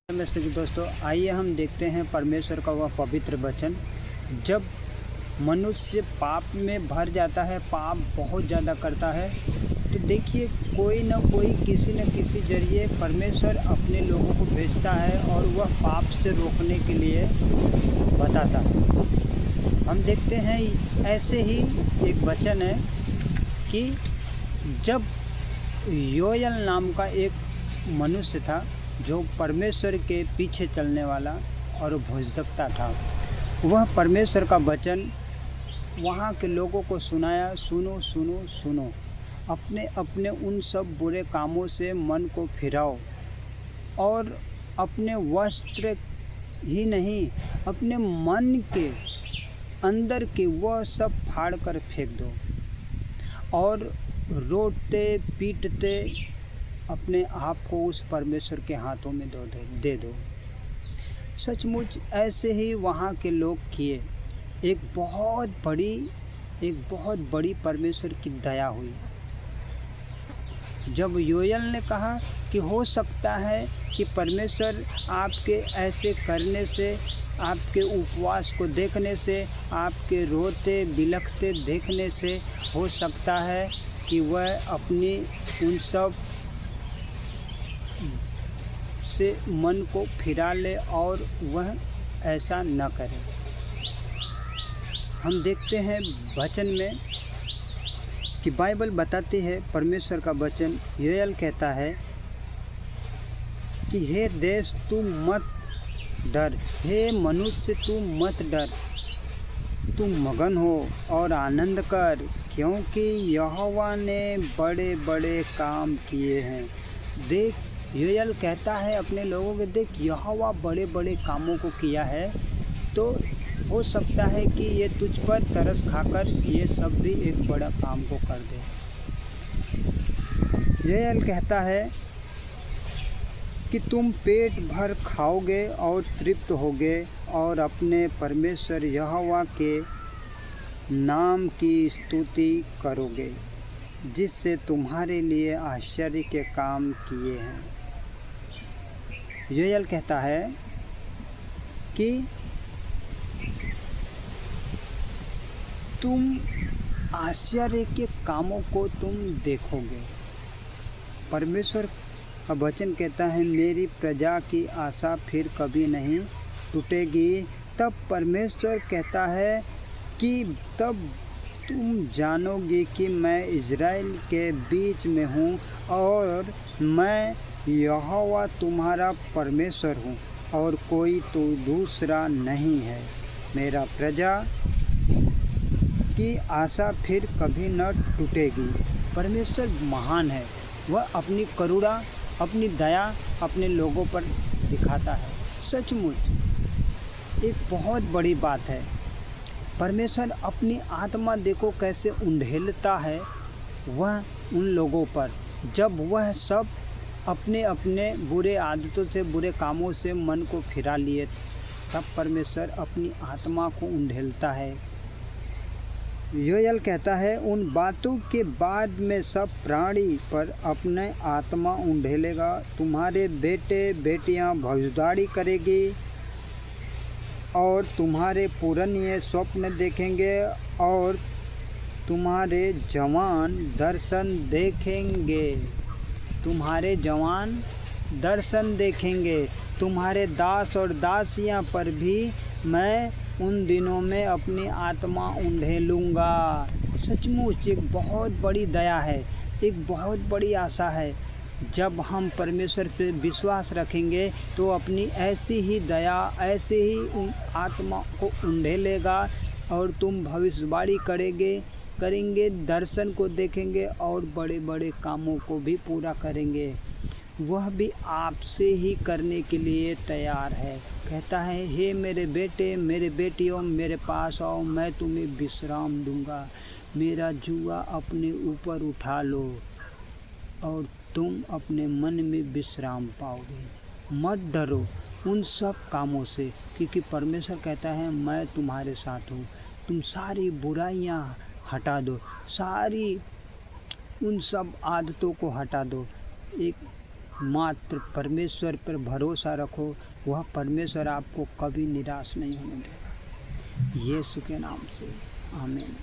Message दोस्तों, आइए हम देखते हैं परमेश्वर का वह पवित्र वचन। जब मनुष्य पाप में भर जाता है, पाप बहुत ज़्यादा करता है, तो देखिए कोई ना कोई किसी न किसी जरिए परमेश्वर अपने लोगों को भेजता है और वह पाप से रोकने के लिए बताता है। हम देखते हैं ऐसे ही एक वचन है कि जब योएल नाम का एक मनुष्य था जो परमेश्वर के पीछे चलने वाला और भोजकता था, वह परमेश्वर का वचन वहाँ के लोगों को सुनाया, सुनो सुनो सुनो, अपने अपने उन सब बुरे कामों से मन को फिराओ और अपने वस्त्र ही नहीं, अपने मन के अंदर के वह सब फाड़ कर फेंक दो और रोते पीटते अपने आप को उस परमेश्वर के हाथों में दे दो। सचमुच ऐसे ही वहाँ के लोग किए। एक बहुत बड़ी परमेश्वर की दया हुई। जब योएल ने कहा कि हो सकता है कि परमेश्वर आपके ऐसे करने से, आपके उपवास को देखने से, आपके रोते बिलखते देखने से हो सकता है कि वह अपनी उन सब से मन को फिरा ले और वह ऐसा न करे। हम देखते हैं वचन में कि बाइबल बताती है, परमेश्वर का वचन योएल कहता है कि हे देश तू मत डर, हे मनुष्य तू मत डर, तू मगन हो और आनंद कर, क्योंकि यहोवा ने बड़े बड़े काम किए हैं। देख, योएल कहता है अपने लोगों को, देख यहोवा बड़े बड़े कामों को किया है, तो हो सकता है कि ये तुझ पर तरस खाकर ये सब भी एक बड़ा काम को कर दे। योएल कहता है कि तुम पेट भर खाओगे और तृप्त होगे और अपने परमेश्वर यहोवा के नाम की स्तुति करोगे, जिससे तुम्हारे लिए आश्चर्य के काम किए हैं। योएल कहता है कि तुम आश्चर्य के कामों को तुम देखोगे। परमेश्वर का वचन कहता है, मेरी प्रजा की आशा फिर कभी नहीं टूटेगी। तब परमेश्वर कहता है कि तब तुम जानोगे कि मैं इज़राइल के बीच में हूँ और मैं यहोवा तुम्हारा परमेश्वर हूँ और कोई तो दूसरा नहीं है। मेरा प्रजा की आशा फिर कभी न टूटेगी। परमेश्वर महान है, वह अपनी करुणा, अपनी दया अपने लोगों पर दिखाता है। सचमुच एक बहुत बड़ी बात है। परमेश्वर अपनी आत्मा देखो कैसे उंडेलता है वह उन लोगों पर, जब वह सब अपने अपने बुरे आदतों से, बुरे कामों से मन को फिरा लिए, तब परमेश्वर अपनी आत्मा को उंडेलता है। योएल कहता है, उन बातों के बाद में सब प्राणी पर अपने आत्मा उंडेलेगा। तुम्हारे बेटे बेटियां भविष्यवाणी करेगी और तुम्हारे पुरनिये स्वप्न देखेंगे और तुम्हारे जवान दर्शन देखेंगे। तुम्हारे जवान दर्शन देखेंगे। तुम्हारे दास और दासियां पर भी मैं उन दिनों में अपनी आत्मा उंडेलूँगा। सचमुच एक बहुत बड़ी दया है, एक बहुत बड़ी आशा है। जब हम परमेश्वर पे विश्वास रखेंगे तो अपनी ऐसी ही दया, ऐसे ही उन आत्मा को उंडेलेगा और तुम भविष्यवाणी करेंगे, दर्शन को देखेंगे और बड़े बड़े कामों को भी पूरा करेंगे। वह भी आपसे ही करने के लिए तैयार है। कहता है, हे मेरे बेटे मेरे बेटियों, मेरे पास आओ, मैं तुम्हें विश्राम दूंगा। मेरा जुआ अपने ऊपर उठा लो और तुम अपने मन में विश्राम पाओगे। मत डरो उन सब कामों से, क्योंकि परमेश्वर कहता है मैं तुम्हारे साथ हूँ। तुम सारी बुराइयाँ हटा दो, सारी उन सब आदतों को हटा दो। एक मात्र परमेश्वर पर भरोसा रखो, वह परमेश्वर आपको कभी निराश नहीं होने देगा। यीशु के नाम से आमीन।